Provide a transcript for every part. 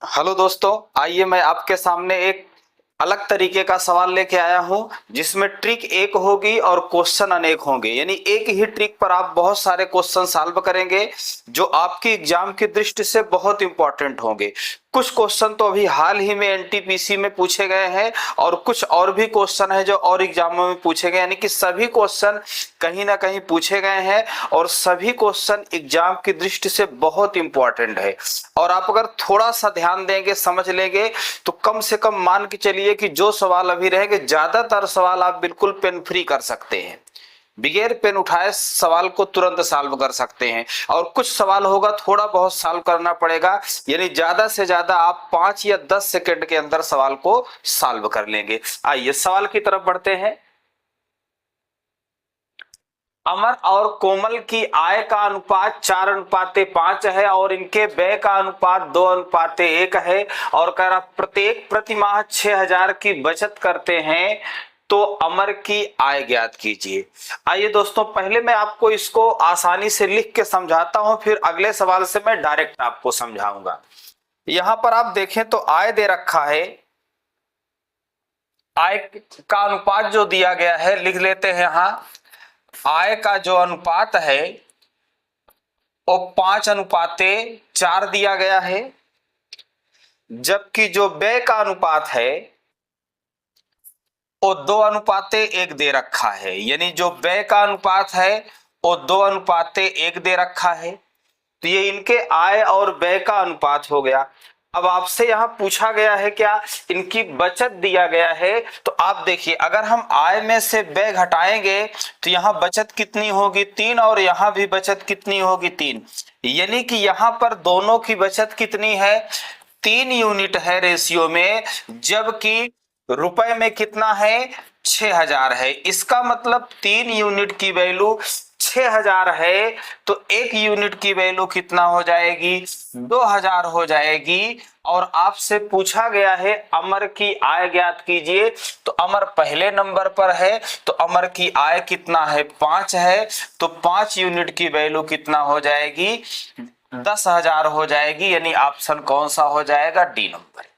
Hello दोस्तों, आइए मैं आपके सामने एक अलग तरीके का सवाल लेके आया हूं जिसमें ट्रिक एक होगी और क्वेश्चन अनेक होंगे। यानी एक ही ट्रिक पर आप बहुत सारे क्वेश्चन सॉल्व करेंगे जो आपकी एग्जाम की दृष्टि से बहुत इंपॉर्टेंट होंगे। कुछ क्वेश्चन तो अभी हाल ही में एनटीपीसी में पूछे गए हैं और कुछ और भी क्वेश्चन है जो और एग्जामों में पूछे गए, यानी कि सभी क्वेश्चन कहीं ना कहीं पूछे गए हैं और सभी क्वेश्चन एग्जाम की दृष्टि से बहुत इंपॉर्टेंट है। और आप अगर थोड़ा सा ध्यान देंगे, समझ लेंगे, तो कम से कम मान के चलिए कि जो सवाल अभी रहेंगे ज्यादातर सवाल आप बिल्कुल पेन फ्री कर सकते हैं, बगैर पेन उठाए सवाल को तुरंत सॉल्व कर सकते हैं। और कुछ सवाल होगा थोड़ा बहुत सॉल्व करना पड़ेगा, यानी ज्यादा से ज्यादा आप 5 या 10 सेकंड के अंदर सवाल को सॉल्व कर लेंगे। आइए सवाल की तरफ बढ़ते हैं। अमर और कोमल की आय का अनुपात 4:5 है और इनके व्यय का अनुपात 2:1 है और कह रहा प्रत्येक प्रति माह 6,000 की बचत करते हैं, तो अमर की आय ज्ञात कीजिए। आइए दोस्तों, पहले मैं आपको इसको आसानी से लिख के समझाता हूं, फिर अगले सवाल से मैं डायरेक्ट आपको समझाऊंगा। यहां पर आप देखें तो आय दे रखा है, आय का अनुपात जो दिया गया है लिख लेते हैं। यहां आय का जो अनुपात है वो 5:4 दिया गया है, जबकि जो व्यय का अनुपात है वो 2:1 दे रखा है। यानी जो व्यय का अनुपात है वो 2:1 दे रखा है, तो ये इनके आय और व्यय का अनुपात हो गया। अब आपसे यहां पूछा गया है क्या, इनकी बचत दिया गया है। तो आप देखिए, अगर हम आय में से व्यय घटाएंगे तो यहां बचत कितनी होगी 3, और यहां भी बचत कितनी होगी 3। यानी कि यहां पर दोनों की बचत कितनी है, 3 यूनिट है रेशियो में, जबकि रुपए में कितना है 6,000 है। इसका मतलब 3 यूनिट की वैल्यू 6,000 है, तो 1 यूनिट की वैल्यू कितना हो जाएगी 2,000 हो जाएगी। और आपसे पूछा गया है अमर की आय ज्ञात कीजिए, तो अमर पहले नंबर पर है, तो अमर की आय कितना है 5 है, तो 5 यूनिट की वैल्यू कितना हो जाएगी 10,000 हो जाएगी। यानी ऑप्शन कौन सा हो जाएगा, डी नंबर।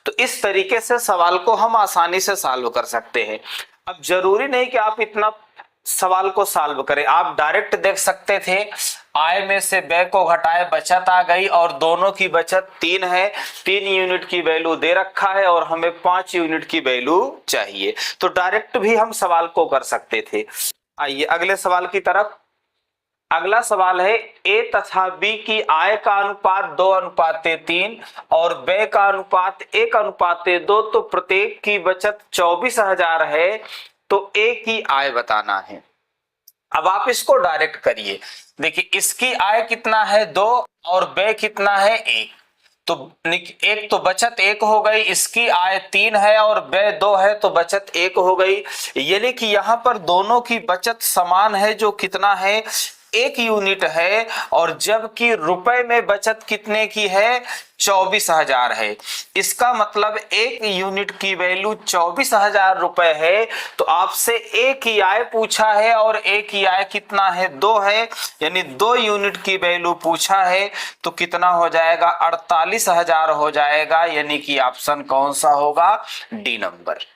तो इस तरीके से सवाल को हम आसानी से सॉल्व कर सकते हैं। अब जरूरी नहीं कि आप इतना सवाल को सॉल्व करें, आप डायरेक्ट देख सकते थे आय में से व्यय को घटाए बचत आ गई और दोनों की बचत 3 है, 3 यूनिट की वैल्यू दे रखा है और हमें 5 यूनिट की वैल्यू चाहिए, तो डायरेक्ट भी हम सवाल को कर सकते थे। आइए अगले सवाल की तरफ। अगला सवाल है ए तथा बी की आय का अनुपात 2:3 और व्यय का अनुपात 1:2, तो प्रत्येक की बचत 24,000 है, तो ए की आय बताना है। अब आप इसको डायरेक्ट करिए। देखिए इसकी आय कितना है 2 और व्यय कितना है 1, तो एक तो बचत 1 हो गई, इसकी आय 3 है और व्यय 2 है, तो बचत 1 हो गई। यानी कि यहां पर दोनों की बचत समान है, जो कितना है 1 यूनिट है, और जबकि रुपए में बचत कितने की है 24,000 है। इसका मतलब 1 यूनिट की वैल्यू 24,000 रुपए है। तो आपसे ए की आय पूछा है और ए की आय कितना है 2 है, यानी 2 यूनिट की वैल्यू पूछा है, तो कितना हो जाएगा 48,000 हो जाएगा। यानी कि ऑप्शन कौन सा होगा, डी नंबर।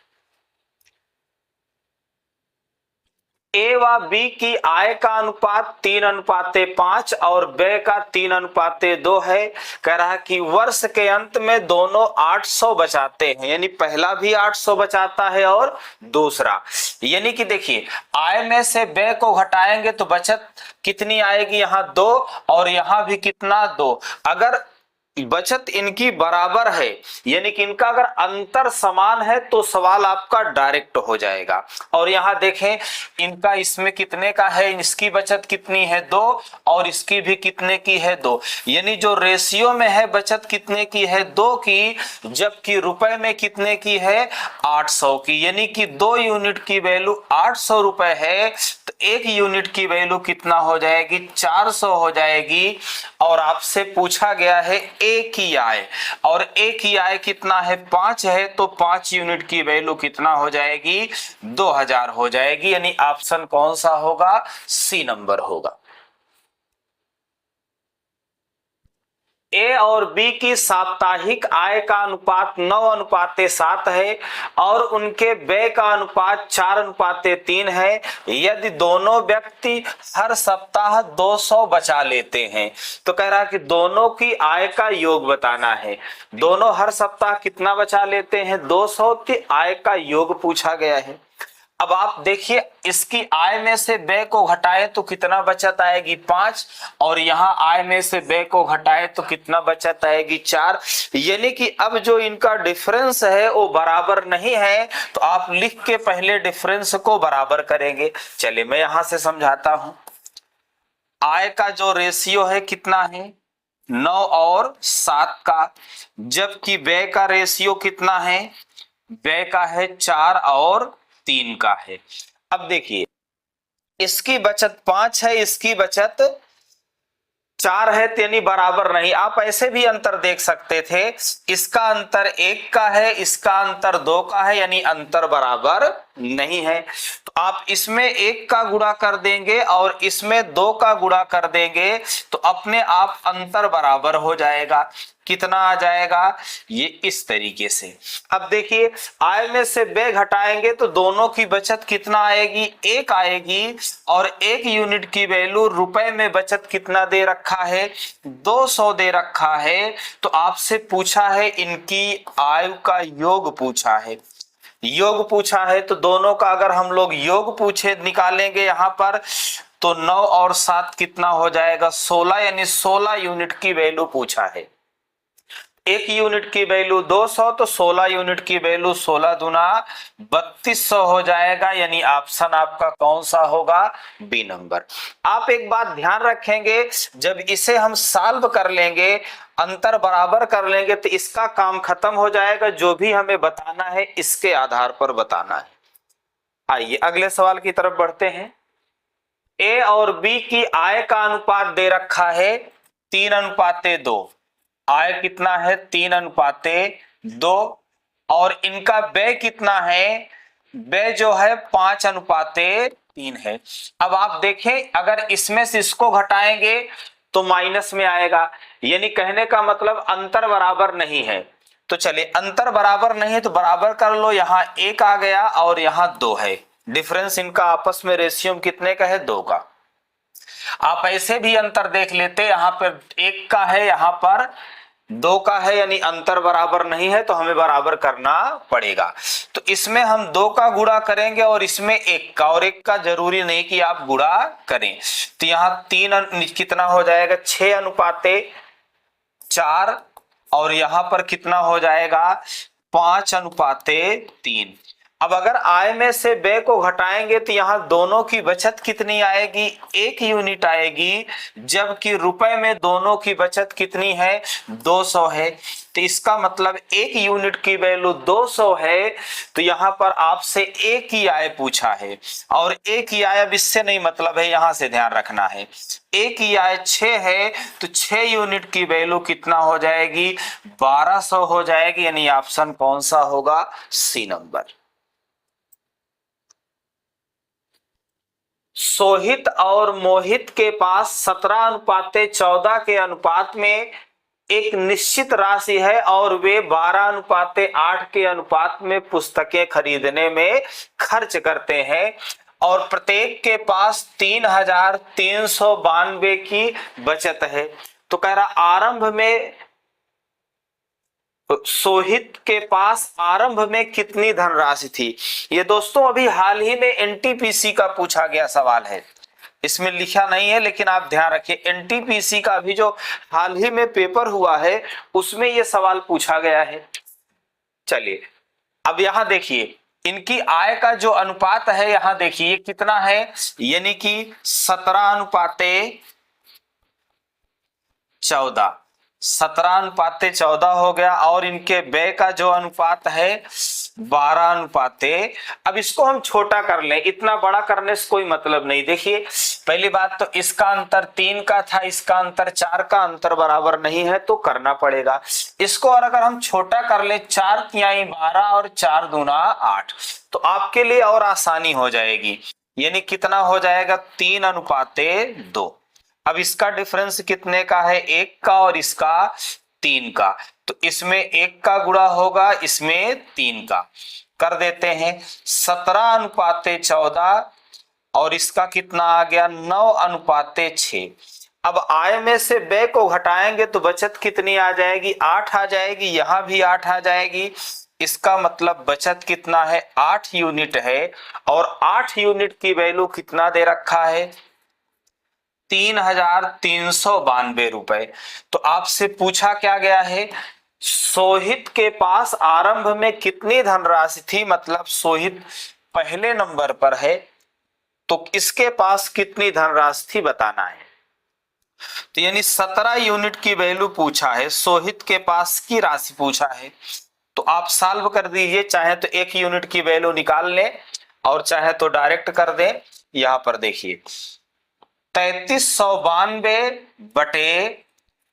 ए व बी की आय का अनुपात 3:5 और व्यय का 3:2 है। कह रहा है कि वर्ष के अंत में दोनों 800 बचाते हैं, यानी पहला भी 800 बचाता है और दूसरा। यानी कि देखिए आय में से व्यय को घटाएंगे तो बचत कितनी आएगी, यहाँ 2 और यहाँ भी कितना 2। अगर बचत इनकी बराबर है, यानी कि इनका अगर अंतर समान है, तो सवाल आपका डायरेक्ट हो जाएगा। और यहां देखें इनका इसमें कितने का है, इसकी बचत कितनी है 2 और इसकी भी कितने की है 2, यानी जो रेशियो में है बचत कितने की है 2 की, जबकि रुपए में कितने की है 800 की। यानी कि 2 यूनिट की वैल्यू 800 रुपए है, तो 1 यूनिट की वैल्यू कितना हो जाएगी 400 हो जाएगी। और आपसे पूछा गया है ए की आय, और ए की आय कितना है 5 है, तो 5 यूनिट की वैल्यू कितना हो जाएगी 2,000 हो जाएगी। यानी ऑप्शन कौन सा होगा, सी नंबर होगा। ए और बी की साप्ताहिक आय का अनुपात 9:7 है और उनके व्यय का अनुपात 4:3 है। यदि दोनों व्यक्ति हर सप्ताह 200 बचा लेते हैं, तो कह रहा है कि दोनों की आय का योग बताना है। दोनों हर सप्ताह कितना बचा लेते हैं? 200 की आय का योग पूछा गया है। अब आप देखिए, इसकी आय में से व्यय को घटाए तो कितना बचत आएगी? 5। और यहाँ आय में से व्यय को घटाए तो कितना बचत आएगी? 4। यानी कि अब जो इनका डिफरेंस है वो बराबर नहीं है, तो आप लिख के पहले डिफरेंस को बराबर करेंगे। चलिए मैं यहां से समझाता हूं। आय का जो रेशियो है कितना है? 9 और 7 का। जबकि व्यय का रेशियो कितना है? व्यय का है 4 और 3 का है। अब देखिए, इसकी बचत 5 है, इसकी बचत 4 है, यानी बराबर नहीं। आप ऐसे भी अंतर देख सकते थे, इसका अंतर 1 का है, इसका अंतर 2 का है, यानी अंतर बराबर नहीं है। तो आप इसमें 1 का गुणा कर देंगे और इसमें 2 का गुणा कर देंगे तो अपने आप अंतर बराबर हो जाएगा। कितना आ जाएगा? ये इस तरीके से। अब देखिए, आय में से व्यय घटाएंगे तो दोनों की बचत कितना आएगी? 1 आएगी। और 1 यूनिट की वैल्यू रुपए में बचत कितना दे रखा है? 200 दे रखा है। तो आपसे पूछा है इनकी आय का योग पूछा है। योग पूछा है तो दोनों का अगर हम लोग योग पूछे निकालेंगे यहाँ पर, तो 9 और 7 कितना हो जाएगा? 16, यानी 16 यूनिट की वैल्यू पूछा है। 1 यूनिट की वैल्यू 200, तो 16 यूनिट की वैल्यू 16 दूना 3200 हो जाएगा। यानी ऑप्शन आपका कौन सा होगा? B number. आप एक बात ध्यान रखेंगे, जब इसे हम सॉल्व कर लेंगे, अंतर बराबर कर लेंगे, तो इसका काम खत्म हो जाएगा। जो भी हमें बताना है इसके आधार पर बताना है। आइए अगले सवाल की तरफ बढ़ते हैं। ए और बी की आय का अनुपात दे रखा है 3:2। आय कितना है? 3:2। और इनका व्यय कितना है? व्यय जो है 5:3 है। अब आप देखें, अगर इसमें से इसको घटाएंगे तो माइनस में आएगा, यानी कहने का मतलब अंतर बराबर नहीं है। तो चलिए, अंतर बराबर नहीं है तो बराबर कर लो। यहाँ 1 आ गया और यहाँ 2 है। डिफरेंस इनका आपस में रेशियो कितने का है? 2 का। आप ऐसे भी अंतर देख लेते, यहाँ पर 1 का है, यहाँ पर 2 का है, यानी अंतर बराबर नहीं है, तो हमें बराबर करना पड़ेगा। तो इसमें हम 2 का गुणा करेंगे और इसमें 1 का, और 1 का जरूरी नहीं कि आप गुणा करें। तो यहाँ 3 कितना हो जाएगा? 6:4। और यहाँ पर कितना हो जाएगा? 5:3। अब अगर आय में से व्यय को घटाएंगे तो यहाँ दोनों की बचत कितनी आएगी? 1 यूनिट आएगी। जबकि रुपए में दोनों की बचत कितनी है? 200 है। तो इसका मतलब 1 यूनिट की वैल्यू 200 है। तो यहाँ पर आपसे 1 की आय पूछा है, और 1 की आय अब इससे नहीं मतलब है, यहाँ से ध्यान रखना है। 1 की आय 6 है, तो 6 यूनिट की वैल्यू कितना हो जाएगी? 1200 हो जाएगी। यानी ऑप्शन कौन सा होगा? सी नंबर। सोहित और मोहित के पास 17:14 के अनुपात में एक निश्चित राशि है और वे 12:8 के अनुपात में पुस्तकें खरीदने में खर्च करते हैं, और प्रत्येक के पास 3,392 की बचत है। तो कह रहा आरंभ में सोहित के पास आरंभ में कितनी धनराशि थी? ये दोस्तों अभी हाल ही में एनटीपीसी का पूछा गया सवाल है। इसमें लिखा नहीं है, लेकिन आप ध्यान रखिए, एनटीपीसी का अभी जो हाल ही में पेपर हुआ है उसमें यह सवाल पूछा गया है। चलिए अब यहां देखिए, इनकी आय का जो अनुपात है, यहां देखिए कितना है, यानी कि 17:14। 17:14 हो गया। और इनके व्यय का जो अनुपात है 12:। अब इसको हम छोटा कर लें, इतना बड़ा करने से कोई मतलब नहीं। देखिए पहली बात तो इसका अंतर 3 का था, इसका अंतर 4 का, अंतर बराबर नहीं है तो करना पड़ेगा इसको। और अगर हम छोटा कर ले, 4 तिहाई 12 और 4 दूना 8, तो आपके लिए और आसानी हो जाएगी। यानी कितना हो जाएगा? 3:2। अब इसका डिफरेंस कितने का है, 1 का, और इसका 3 का। तो इसमें 1 का गुणा होगा, इसमें 3 का। कर देते हैं 17:14, और इसका कितना आ गया, 9:6। अब आय में से व्यय को घटाएंगे तो बचत कितनी आ जाएगी, 8 आ जाएगी, यहां भी 8 आ जाएगी। इसका मतलब बचत कितना है, 8 यूनिट है। और 8 यूनिट की वैल्यू कितना दे रखा है, 3,392 रुपए। तो आपसे पूछा क्या गया है, सोहित के पास आरंभ में कितनी धनराशि थी, मतलब सोहित पहले नंबर पर है तो इसके पास कितनी धनराशि थी बताना है। तो यानी 17 यूनिट की वैल्यू पूछा है, सोहित के पास की राशि पूछा है। तो आप सॉल्व कर दीजिए, चाहे तो 1 यूनिट की वैल्यू निकाल लें और चाहे तो डायरेक्ट कर दें। यहां पर देखिए 3392 बटे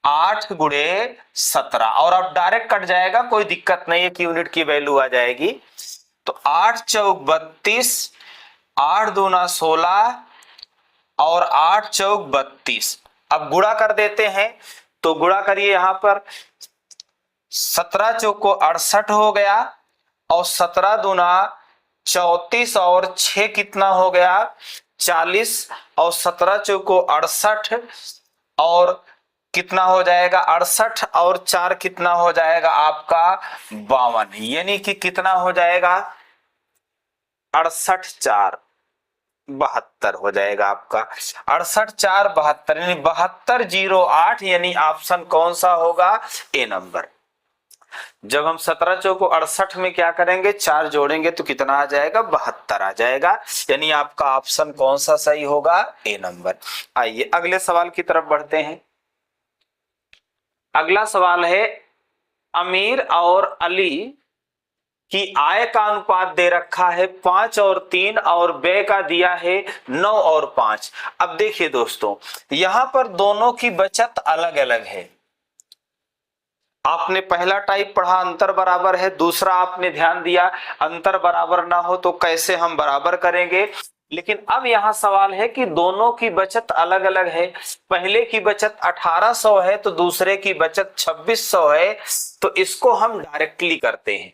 8 गुणे 17, और अब डायरेक्ट कट जाएगा, कोई दिक्कत नहीं, 1 यूनिट की वैल्यू आ जाएगी। तो 8 चौक 32, 8 दूना 16 और 8 चौक 32। अब गुणा कर देते हैं, तो गुणा करिए, यहां पर 17 चौको 68 हो गया, और 17 दूना 34 और 6 कितना हो गया, 40, और 17 चौको 68, और कितना हो जाएगा 68, और 4 कितना हो जाएगा आपका 52, यानी कि कितना हो जाएगा 68 4 72 हो जाएगा आपका, 68 4 72, यानी 7208, यानी ऑप्शन कौन सा होगा, ए नंबर। जब हम 17 चौको 68 में क्या करेंगे, 4 जोड़ेंगे तो कितना आ जाएगा, 72 आ जाएगा, यानी आपका ऑप्शन कौन सा सही होगा, ए नंबर। आइए अगले सवाल की तरफ बढ़ते हैं। अगला सवाल है, अमीर और अली की आय का अनुपात दे रखा है 5 और 3, और व्यय का दिया है 9 और 5। अब देखिए दोस्तों, यहां पर दोनों की बचत अलग अलग है। आपने पहला टाइप पढ़ा अंतर बराबर है, दूसरा आपने ध्यान दिया अंतर बराबर ना हो तो कैसे हम बराबर करेंगे। लेकिन अब यहां सवाल है कि दोनों की बचत अलग अलग है, पहले की बचत 1800 है तो दूसरे की बचत 2600 है। तो इसको हम डायरेक्टली करते हैं,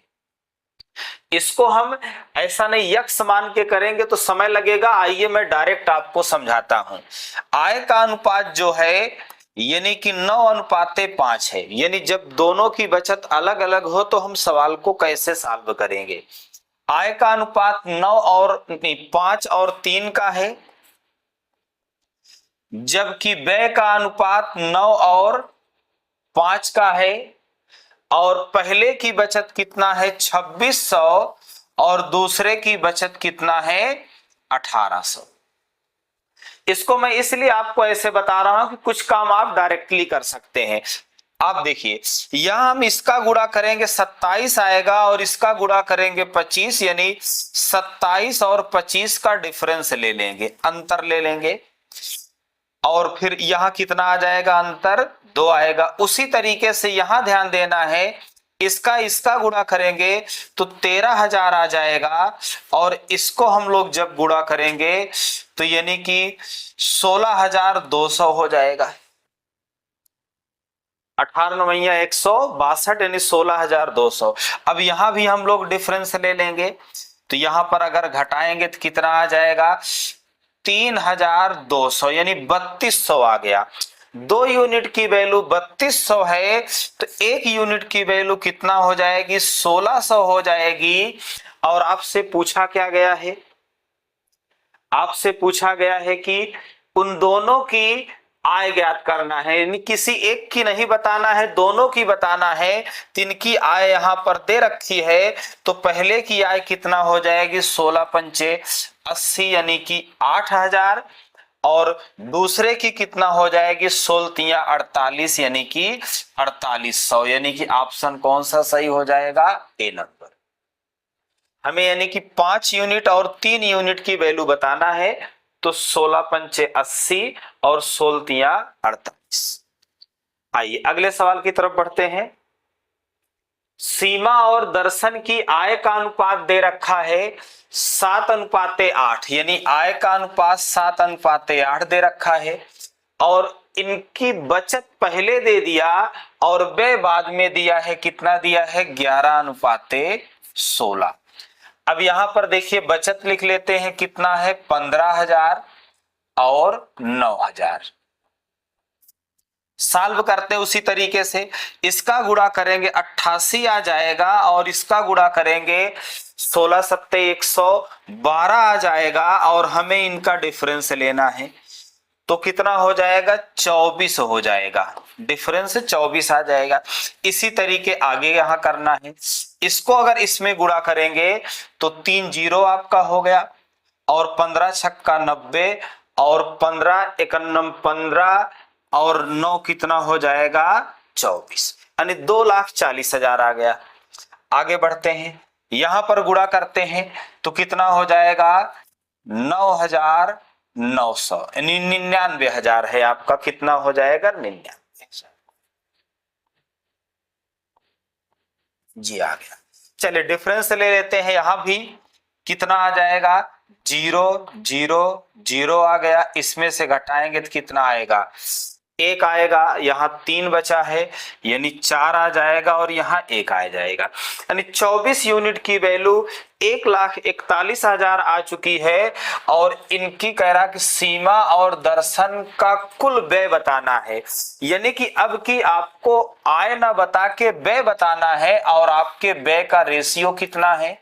इसको हम ऐसा नहीं यक्ष मान के करेंगे तो समय लगेगा। आइए मैं डायरेक्ट आपको समझाता हूं। आय का अनुपात जो है यानी कि 9:5 है, यानी जब दोनों की बचत अलग अलग हो तो हम सवाल को कैसे सॉल्व करेंगे। आय का अनुपात 5 और 3 का है, जबकि व्यय का अनुपात 9 और 5 का है, और पहले की बचत कितना है 2600 और दूसरे की बचत कितना है 1800। इसको मैं इसलिए आपको ऐसे बता रहा हूं कि कुछ काम आप डायरेक्टली कर सकते हैं। आप देखिए यहां हम इसका गुणा करेंगे 27 आएगा, और इसका गुणा करेंगे 25, यानी 27 और 25 का डिफरेंस ले लेंगे, अंतर ले लेंगे, और फिर यहां कितना आ जाएगा अंतर 2 आएगा। उसी तरीके से यहां ध्यान देना है, इसका गुणा करेंगे तो 13,000 आ जाएगा, और इसको हम लोग जब गुणा करेंगे तो यानी कि 16,200 हो जाएगा। 18 9 162, यानी 16,200। अब यहां भी हम लोग डिफरेंस ले लेंगे, तो यहां पर अगर घटाएंगे तो कितना आ जाएगा 3,200, यानी 3200 आ गया। 2 यूनिट की वैल्यू 3200 है तो 1 यूनिट की वैल्यू कितना हो जाएगी 1600 हो जाएगी। और आपसे पूछा क्या गया है, आपसे पूछा गया है कि उन दोनों की आय ज्ञात करना है, यानी किसी एक की नहीं बताना है, दोनों की बताना है। तिनकी आय यहां पर दे रखी है, तो पहले की आय कितना हो जाएगी 16 पंचे 80, यानी कि 8,000, और दूसरे की कितना हो जाएगी 16 तिया 48, यानी कि 4800, यानी कि ऑप्शन कौन सा सही हो जाएगा, ए नंबर। हमें यानी कि 5 यूनिट और 3 यूनिट की वैल्यू बताना है, तो 16 पंचे 80 और 16 तिया 48। आइए अगले सवाल की तरफ बढ़ते हैं। सीमा और दर्शन की आय का अनुपात दे रखा है 7:8, यानी आय का अनुपात 7:8 दे रखा है, और इनकी बचत पहले दे दिया और व्यय बाद में दिया है। कितना दिया है? 11:16। अब यहां पर देखिए बचत लिख लेते हैं, कितना है? 15,000 और 9,000। सॉल्व करते हैं उसी तरीके से, इसका गुणा करेंगे 88 आ जाएगा और इसका गुणा करेंगे 16 सत्ते 112 आ जाएगा और हमें इनका डिफरेंस लेना है तो कितना हो जाएगा? 24 हो जाएगा। डिफरेंस 24 आ जाएगा। इसी तरीके आगे यहां करना है। इसको अगर इसमें गुणा करेंगे तो 3 जीरो आपका हो गया और 15 छक्का 90 और 15 एकन्नम 15 और 9 कितना हो जाएगा? 24, यानी 2,40,000 आ गया। आगे बढ़ते हैं, यहां पर गुणा करते हैं तो कितना हो जाएगा? 9,900, यानी 99,000 है आपका। कितना हो जाएगा? 99,000 जी आ गया। चलिए डिफरेंस ले लेते हैं। यहां भी कितना आ जाएगा? 0 0 0 आ गया। इसमें से घटाएंगे तो कितना आएगा? 1 आएगा। यहाँ 3 बचा है यानी 4 आ जाएगा और यहाँ 1 आ जाएगा। यानी 24 यूनिट की वैल्यू 1,41,000 आ चुकी है। और इनकी कह रहा कि सीमा और दर्शन का कुल व्यय बताना है, यानी कि अब की आपको आय ना बता के व्यय बताना है। और आपके व्यय का रेशियो कितना है?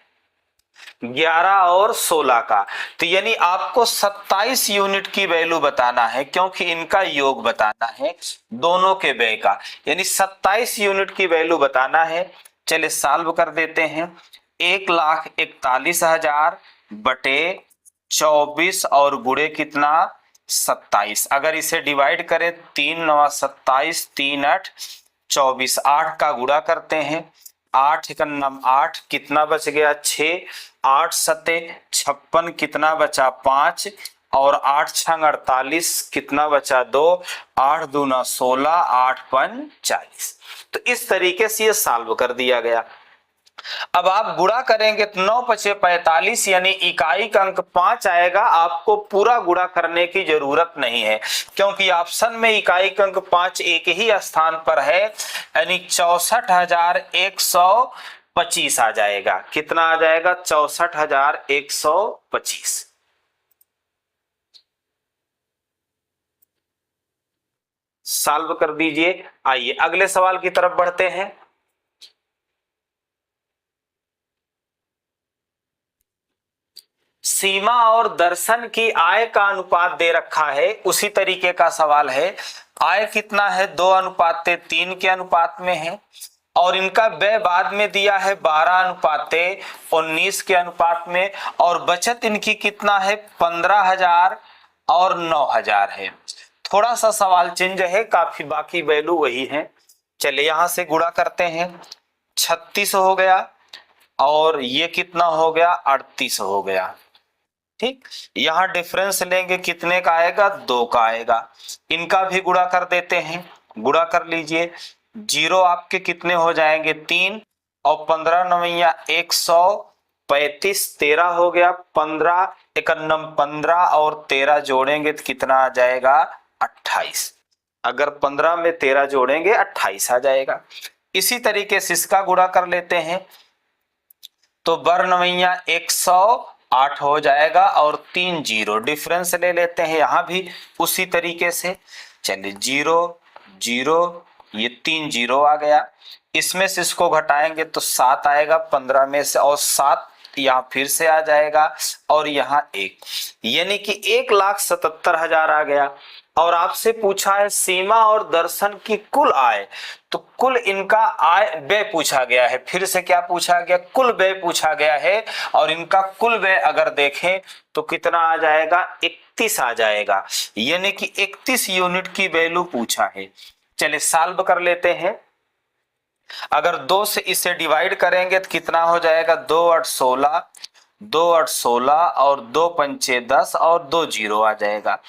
11 और 16 का। तो यानी आपको 27 यूनिट की वैल्यू बताना है, क्योंकि इनका योग बताना है दोनों के व्यय का, यानी 27 यूनिट की वैल्यू बताना है। चलिए सॉल्व कर देते हैं। 1,41,000 बटे 24 और गुणे कितना? 27। अगर इसे डिवाइड करें 3 9 27 3 8 24, 8 का गुणा करते हैं। 8 एकन्नम 8, कितना बच गया? 6। 8 सते 56, कितना बचा? 5 और 8 छंग 48, कितना बचा? 2। 8 दूना 16, 8 पंच 40। तो इस तरीके से ये सॉल्व कर दिया गया। अब आप गुणा करेंगे तो 9 पचे 45, यानी इकाई का अंक 5 आएगा। आपको पूरा गुणा करने की जरूरत नहीं है, क्योंकि ऑप्शन में इकाई का अंक 5 एक ही स्थान पर है, यानी 64,125 आ जाएगा। कितना आ जाएगा? 64,125। सॉल्व कर दीजिए। आइए अगले सवाल की तरफ बढ़ते हैं। सीमा और दर्शन की आय का अनुपात दे रखा है, उसी तरीके का सवाल है। आय कितना है? 2:3 के अनुपात में है और इनका व्यय बाद में दिया है 12:19 के अनुपात में। और बचत इनकी कितना है? 15,000 और 9,000 है। थोड़ा सा सवाल चेंज है, काफी बाकी वैल्यू वही है। चलिए यहां से गुणा करते हैं। 36 हो गया और ये कितना हो गया? 38 हो गया। ठीक, यहां डिफरेंस लेंगे, कितने का आएगा? 2 का आएगा। इनका भी गुणा कर देते हैं। गुणा कर लीजिए। 0 आपके कितने हो जाएंगे? 3 और 15 नवैया 135, 13 हो गया। 15 एकन्नम 15 और 13 जोड़ेंगे तो कितना आ जाएगा? 28। अगर 15 में 13 जोड़ेंगे 28 आ जाएगा। इसी तरीके से इसका गुणा कर लेते हैं तो बर नवैया 108 हो जाएगा और 3 जीरो। डिफरेंस ले लेते हैं यहां भी उसी तरीके से। चलिए 0 0, ये 3 जीरो आ गया। इसमें से इसको घटाएंगे तो 7 आएगा 15 में से, और 7 यहाँ फिर से आ जाएगा और यहाँ 1, यानी कि 1,77,000 आ गया। और आपसे पूछा है सीमा और दर्शन की कुल आय, तो कुल इनका आय व्यय पूछा गया है। फिर से क्या पूछा गया? कुल व्यय पूछा गया है। और इनका कुल व्यय अगर देखें तो कितना आ जाएगा? 31 आ जाएगा, यानी कि 31 यूनिट की वैल्यू पूछा है। चलिए सॉल्व कर लेते हैं। अगर 2 से इसे डिवाइड करेंगे तो कितना हो जाएगा? 2 8 16, 2 8 16 और 2 पंचे 10 और 2 जीरो आ जाएगा।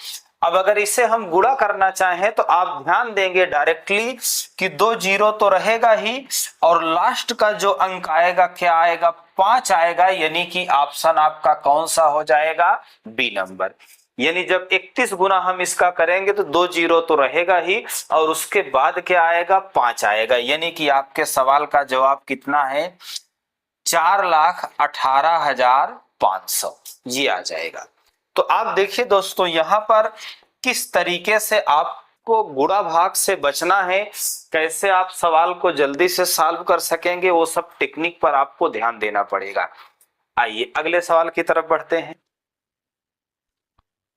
अब अगर इसे हम गुणा करना चाहें तो आप ध्यान देंगे डायरेक्टली कि 2 जीरो तो रहेगा ही, और लास्ट का जो अंक आएगा क्या आएगा? 5 आएगा, यानी कि ऑप्शन आपका कौन सा हो जाएगा? B number. यानी जब 31 गुना हम इसका करेंगे तो 2 जीरो तो रहेगा ही, और उसके बाद क्या आएगा, 5 आएगा। यानी कि आपके सवाल का जवाब कितना है, 4,18,500 ये आ जाएगा। तो आप देखिए दोस्तों, यहाँ पर किस तरीके से आपको गुणा भाग से बचना है, कैसे आप सवाल को जल्दी से सॉल्व कर सकेंगे, वो सब टेक्निक पर आपको ध्यान देना पड़ेगा। आइए अगले सवाल की तरफ बढ़ते हैं।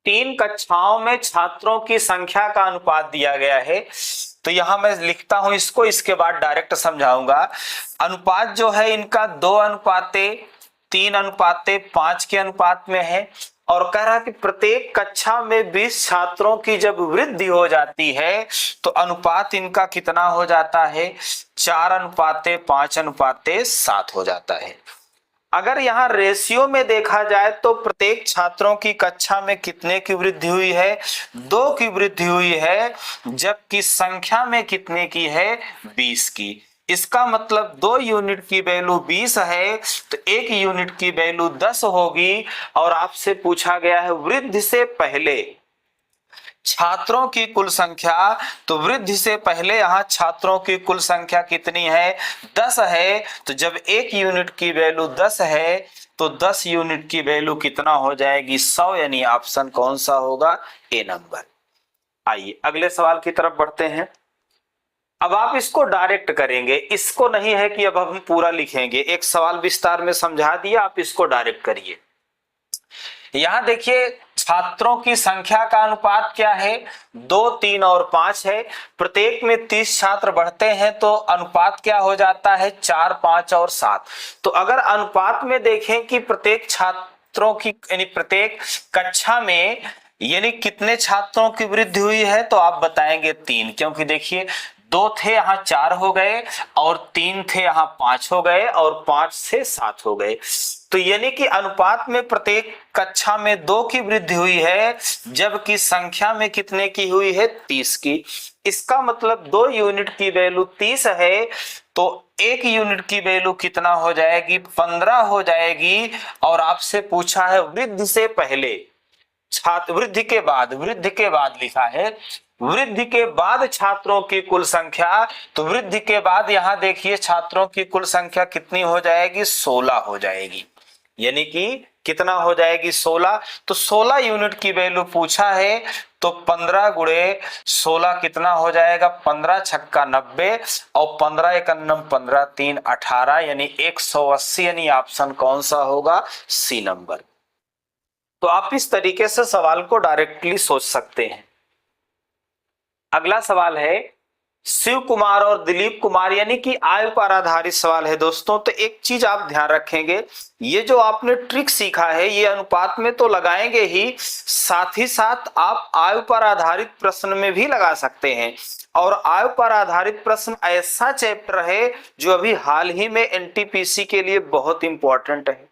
3 कक्षाओं में छात्रों की संख्या का अनुपात दिया गया है। तो यहां मैं लिखता हूं इसको, इसके बाद डायरेक्ट समझाऊंगा। अनुपात जो है इनका 2:3:5 के अनुपात में है, और कह रहा कि प्रत्येक कक्षा में 20 छात्रों की जब वृद्धि हो जाती है तो अनुपात इनका कितना हो जाता है, 4:5:7 हो जाता है। अगर यहाँ रेशियो में देखा जाए तो प्रत्येक छात्रों की कक्षा में कितने की वृद्धि हुई है, 2 की वृद्धि हुई है, जबकि संख्या में कितने की है, 20 की। इसका मतलब 2 यूनिट की वैल्यू 20 है तो 1 यूनिट की वैल्यू 10 होगी। और आपसे पूछा गया है वृद्धि से पहले छात्रों की कुल संख्या, तो वृद्धि से पहले यहाँ छात्रों की कुल संख्या कितनी है, 10 है। तो जब 1 यूनिट की वैल्यू 10 है तो 10 यूनिट की वैल्यू कितना हो जाएगी, 100। यानी ऑप्शन कौन सा होगा, ए नंबर। आइए अगले सवाल की तरफ बढ़ते हैं। अब आप इसको डायरेक्ट करेंगे, इसको नहीं है कि अब हम पूरा लिखेंगे, एक सवाल विस्तार में समझा दिया, आप इसको डायरेक्ट करिए। यहां देखिए छात्रों की संख्या का अनुपात क्या है, 2, 3 और 5 है। प्रत्येक में 30 छात्र बढ़ते हैं तो अनुपात क्या हो जाता है, 4, 5 और 7। तो अगर अनुपात में देखें कि प्रत्येक छात्रों की यानी प्रत्येक कक्षा में यानी कितने छात्रों की वृद्धि हुई है, तो आप बताएंगे 3, क्योंकि देखिए 2 थे यहाँ 4 हो गए, और 3 थे यहाँ 5 हो गए, और 5 से 7 हो गए। तो यानी कि अनुपात में प्रत्येक कक्षा में 2 की वृद्धि हुई है, जबकि संख्या में कितने की हुई है, 30 की। इसका मतलब 2 यूनिट की वैल्यू 30 है तो 1 यूनिट की वैल्यू कितना हो जाएगी, 15 हो जाएगी। और आपसे पूछा है वृद्धि से पहले छात्र, वृद्धि के बाद लिखा है वृद्धि के बाद छात्रों की कुल संख्या। तो वृद्धि के बाद यहाँ देखिए छात्रों की कुल संख्या कितनी हो जाएगी, 16 हो जाएगी। यानी कि कितना हो जाएगी, 16। तो 16 यूनिट की वैल्यू पूछा है, तो 15 गुणे 16 कितना हो जाएगा, 15 छक्का 90, और 15 एकन्नम 15 3 18, यानी 180। यानी ऑप्शन कौन सा होगा, सी नंबर। तो आप इस तरीके से सवाल को डायरेक्टली सोच सकते हैं। अगला सवाल है शिव कुमार और दिलीप कुमार, यानी कि आय पर आधारित सवाल है दोस्तों। तो एक चीज आप ध्यान रखेंगे, ये जो आपने ट्रिक सीखा है ये अनुपात में तो लगाएंगे ही, साथ ही साथ आप आय पर आधारित प्रश्न में भी लगा सकते हैं। और आय पर आधारित प्रश्न ऐसा चैप्टर है जो अभी हाल ही में एनटीपीसी के लिए बहुत इंपॉर्टेंट है,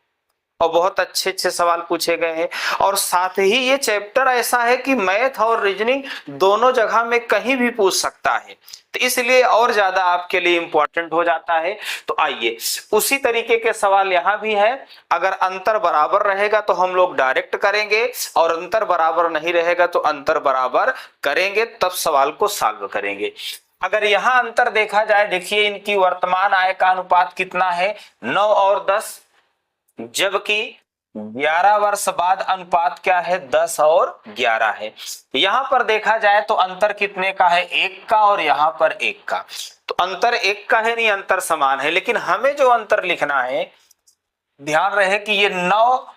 और बहुत अच्छे अच्छे सवाल पूछे गए हैं। और साथ ही ये चैप्टर ऐसा है कि मैथ और रीजनिंग दोनों जगह में कहीं भी पूछ सकता है, तो इसलिए और ज्यादा आपके लिए इंपॉर्टेंट हो जाता है। तो आइए उसी तरीके के सवाल यहाँ भी है। अगर अंतर बराबर रहेगा तो हम लोग डायरेक्ट करेंगे, और अंतर बराबर नहीं रहेगा तो अंतर बराबर करेंगे, तब सवाल को सॉल्व करेंगे। अगर यहाँ अंतर देखा जाए, देखिए इनकी वर्तमान आय का अनुपात कितना है, 9 और 10, जबकि 11 वर्ष बाद अनुपात क्या है, 10 और 11 है। यहां पर देखा जाए तो अंतर कितने का है, 1 का, और यहां पर 1 का। तो अंतर 1 का है, नहीं अंतर समान है, लेकिन हमें जो अंतर लिखना है, ध्यान रहे कि ये 9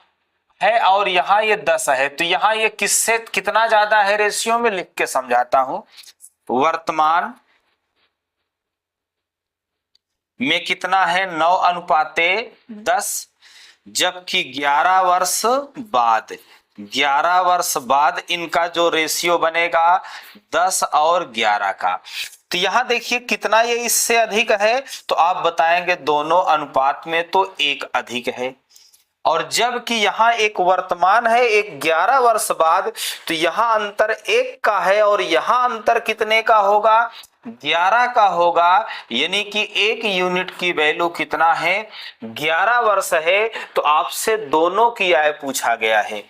है और यहां ये 10 है। तो यहां ये किससे कितना ज्यादा है, रेशियो में लिख के समझाता हूं। वर्तमान में कितना है, 9:10, जबकि 11 वर्ष बाद इनका जो रेशियो बनेगा 10 और 11 का। तो यहां देखिए कितना ये इससे अधिक है, तो आप बताएंगे दोनों अनुपात में तो 1 अधिक है। और जबकि यहाँ एक वर्तमान है, एक 11 वर्ष बाद, तो यहाँ अंतर 1 का है, और यहाँ अंतर कितने का होगा, 11 का होगा। यानी कि 1 यूनिट की वैल्यू कितना है, 11 वर्ष है। तो आपसे दोनों की आय पूछा गया है,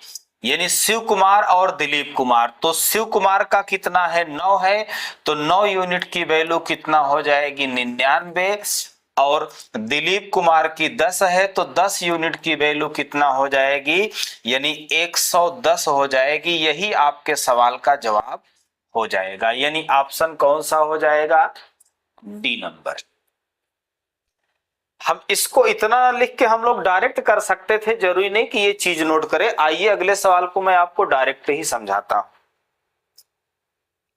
यानी शिव कुमार और दिलीप कुमार। तो शिव कुमार का कितना है 9 है, तो 9 यूनिट की वैल्यू कितना हो जाएगी 99, और दिलीप कुमार की 10 है तो 10 यूनिट की वैल्यू कितना हो जाएगी यानी 110 हो जाएगी। यही आपके सवाल का जवाब हो जाएगा, यानी ऑप्शन कौन सा हो जाएगा, डी नंबर। हम इसको इतना लिख के हम लोग डायरेक्ट कर सकते थे, जरूरी नहीं कि ये चीज नोट करें। आइए अगले सवाल को मैं आपको डायरेक्ट ही समझाता हूं।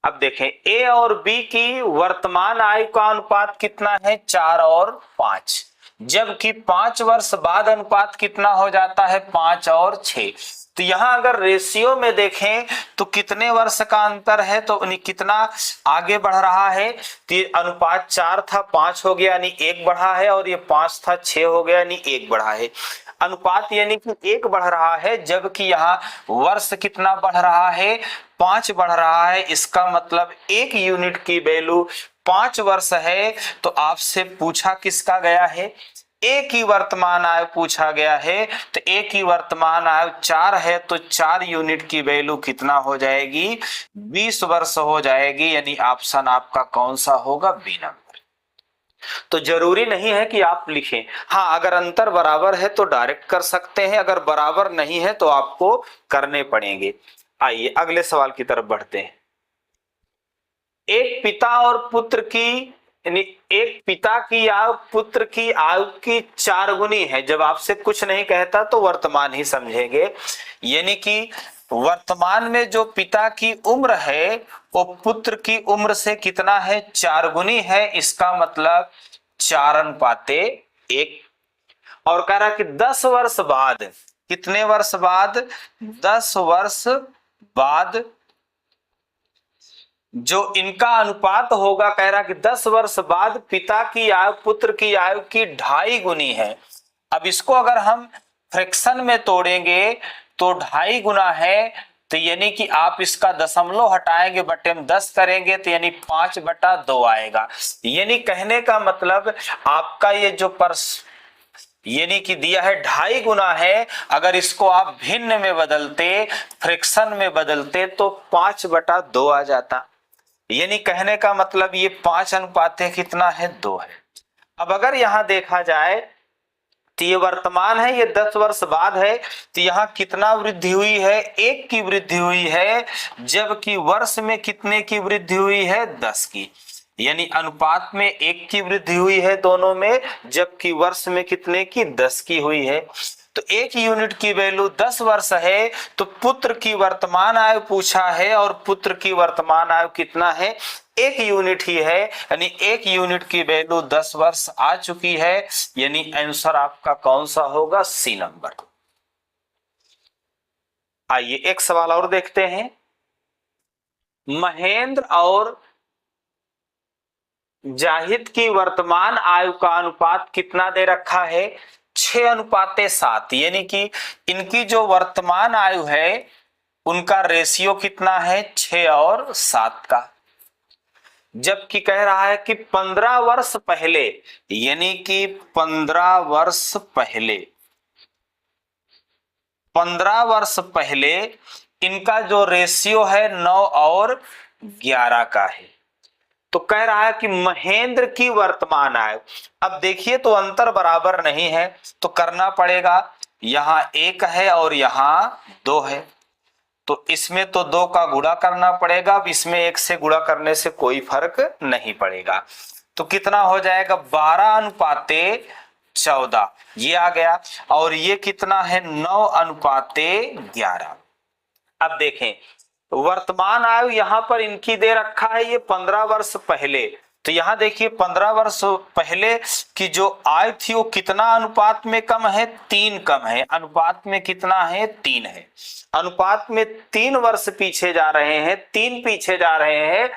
अब देखें, ए और बी की वर्तमान आयु का अनुपात कितना है 4 और 5, जबकि 5 वर्ष बाद अनुपात कितना हो जाता है 5 और 6। तो यहां अगर रेशियो में देखें तो कितने वर्ष का अंतर है, तो कितना आगे बढ़ रहा है। तो ये अनुपात 4 था 5 हो गया यानी 1 बढ़ा है, और ये 5 था 6 हो गया यानी 1 बढ़ा है। अनुपात यानी कि 1 बढ़ रहा है, जबकि यहाँ वर्ष कितना बढ़ रहा है 5 बढ़ रहा है। इसका मतलब 1 यूनिट की वैल्यू 5 वर्ष है। तो आपसे पूछा किसका गया है, ए की वर्तमान आयु पूछा गया है। तो ए की वर्तमान आयु 4 है, तो 4 यूनिट की वैल्यू कितना हो जाएगी 20 वर्ष हो जाएगी, यानी ऑप्शन आपका कौन सा होगा, बी नंबर। तो जरूरी नहीं है कि आप लिखें, हाँ अगर अंतर बराबर है तो डायरेक्ट कर सकते हैं, अगर बराबर नहीं है तो आपको करने पड़ेंगे। आइए अगले सवाल की तरफ बढ़ते हैं। एक पिता और पुत्र की यानी एक पिता की आयु पुत्र की आयु की 4 गुनी है। जब आपसे कुछ नहीं कहता तो वर्तमान ही समझेंगे, यानी कि वर्तमान में जो पिता की उम्र है वो पुत्र की उम्र से कितना है 4 गुनी है। इसका मतलब 4:1। और कह रहा कि 10 वर्ष बाद, कितने वर्ष बाद, 10 वर्ष बाद जो इनका अनुपात होगा, कह रहा कि 10 वर्ष बाद पिता की आयु पुत्र की आयु की 2.5 गुनी है। अब इसको अगर हम फ्रैक्शन में तोड़ेंगे तो 2.5 गुना है, तो यानी कि आप इसका दशमलव हटाएंगे, बटे में 10 करेंगे तो यानी 5/2 आएगा। यानी कहने का मतलब आपका ये जो यानी कि दिया है 2.5 गुना है, अगर इसको आप भिन्न में बदलते, फ्रैक्शन में बदलते तो 5/2 आ जाता। यानी कहने का मतलब ये 5 कितना है 2 है। अब अगर यहां देखा जाए तो ये वर्तमान है, ये 10 वर्ष बाद है, तो यहाँ कितना वृद्धि हुई है 1 की वृद्धि हुई है, जबकि वर्ष में कितने की वृद्धि हुई है 10 की। यानी अनुपात में 1 की वृद्धि हुई है दोनों में, जबकि वर्ष में कितने की 10 की हुई है। तो 1 यूनिट की वैल्यू 10 वर्ष है, तो पुत्र की वर्तमान आयु पूछा है और पुत्र की वर्तमान आयु कितना है 1 यूनिट ही है, यानी 1 यूनिट की वैल्यू 10 वर्ष आ चुकी है। यानी आंसर आपका कौन सा होगा, सी नंबर। आइए एक सवाल और देखते हैं। महेंद्र और जाहिद की वर्तमान आयु का अनुपात कितना दे रखा है 6:7, यानी कि इनकी जो वर्तमान आयु है उनका रेशियो कितना है 6 और 7 का। जबकि कह रहा है कि 15 वर्ष पहले, यानी कि 15 वर्ष पहले, 15 वर्ष पहले इनका जो रेशियो है 9 और 11 का है। तो कह रहा है कि महेंद्र की वर्तमान आयु, अब देखिए तो अंतर बराबर नहीं है तो करना पड़ेगा, यहां 1 है और यहां 2 है, तो इसमें तो 2 का गुणा करना पड़ेगा। अब इसमें 1 से गुणा करने से कोई फर्क नहीं पड़ेगा, तो कितना हो जाएगा 12:14 ये आ गया, और ये कितना है 9:11। अब देखें वर्तमान आयु यहां पर इनकी दे रखा है ये 15 वर्ष पहले, तो यहां देखिए 15 वर्ष पहले की जो आयु थी वो कितना अनुपात में कम है 3 कम है, अनुपात में कितना है 3 है, अनुपात में 3 वर्ष पीछे जा रहे हैं, 3 पीछे जा रहे हैं,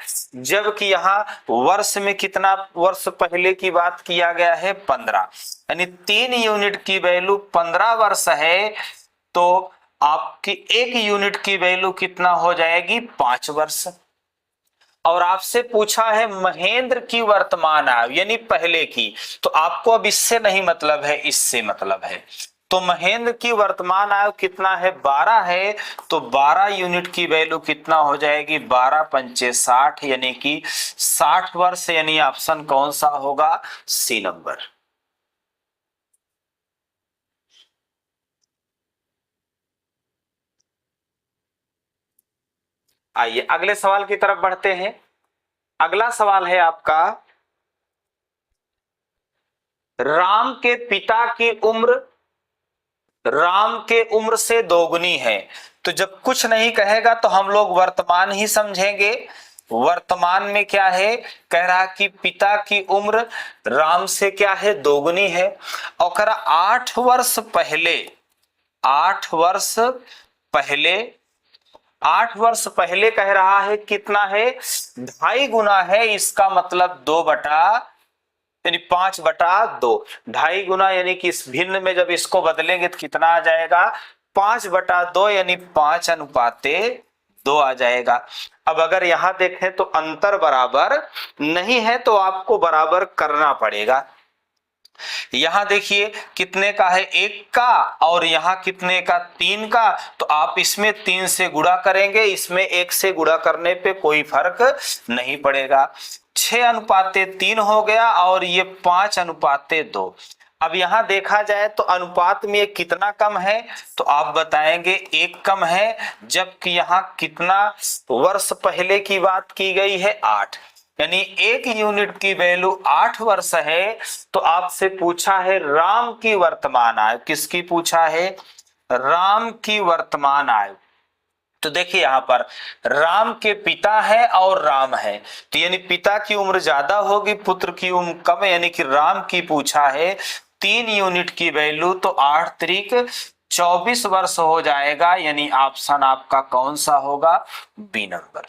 जबकि यहाँ वर्ष में कितना वर्ष पहले की बात किया गया है 15, यानी 3 यूनिट की वैल्यू 15 वर्ष है, तो आपकी 1 यूनिट की वैल्यू कितना हो जाएगी 5 वर्ष। और आपसे पूछा है महेंद्र की वर्तमान आयु यानी पहले की, तो आपको अब इससे नहीं मतलब है, इससे मतलब है। तो महेंद्र की वर्तमान आयु कितना है, 12 है, तो 12 यूनिट की वैल्यू कितना हो जाएगी, 12 पंचे 60, यानी कि 60 वर्ष, यानी ऑप्शन कौन सा होगा, सी नंबर। आइए अगले सवाल की तरफ बढ़ते हैं। अगला सवाल है आपका, राम के पिता की उम्र राम के उम्र से दोगुनी है। तो जब कुछ नहीं कहेगा तो हम लोग वर्तमान ही समझेंगे। वर्तमान में क्या है, कह रहा कि पिता की उम्र राम से क्या है, दोगुनी है। और कह रहा 8 वर्ष पहले 8 वर्ष पहले 8 वर्ष पहले कह रहा है कितना है, 2.5 गुना है। इसका मतलब 2 बटा यानी 5/2, 2.5 गुना, यानी कि इस भिन्न में जब इसको बदलेंगे तो कितना आ जाएगा, 5/2, यानी 5:2 आ जाएगा। अब अगर यहां देखें तो अंतर बराबर नहीं है, तो आपको बराबर करना पड़ेगा। यहां देखिए कितने का है, 1 का, और यहां कितने का, 3 का। तो आप इसमें 3 से गुणा करेंगे, इसमें 1 से गुणा करने पे कोई फर्क नहीं पड़ेगा। 6:3 हो गया, और ये 5:2। अब यहां देखा जाए तो अनुपात में ये कितना कम है, तो आप बताएंगे 1 कम है, जबकि यहां कितना वर्ष पहले की बात की गई है, 8, यानी 1 यूनिट की वैल्यू 8 वर्ष है। तो आपसे पूछा है राम की वर्तमान आयु, किसकी पूछा है, राम की वर्तमान आयु। तो देखिए यहां पर राम के पिता है और राम है, तो यानी पिता की उम्र ज्यादा होगी, पुत्र की उम्र कम है, यानी कि राम की पूछा है 3 यूनिट की वैल्यू, तो 8 त्रिक 24 वर्ष हो जाएगा, यानी ऑप्शन आपका कौन सा होगा, बी नंबर।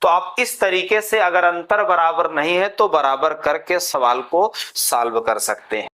तो आप इस तरीके से अगर अंतर बराबर नहीं है तो बराबर करके सवाल को सॉल्व कर सकते हैं।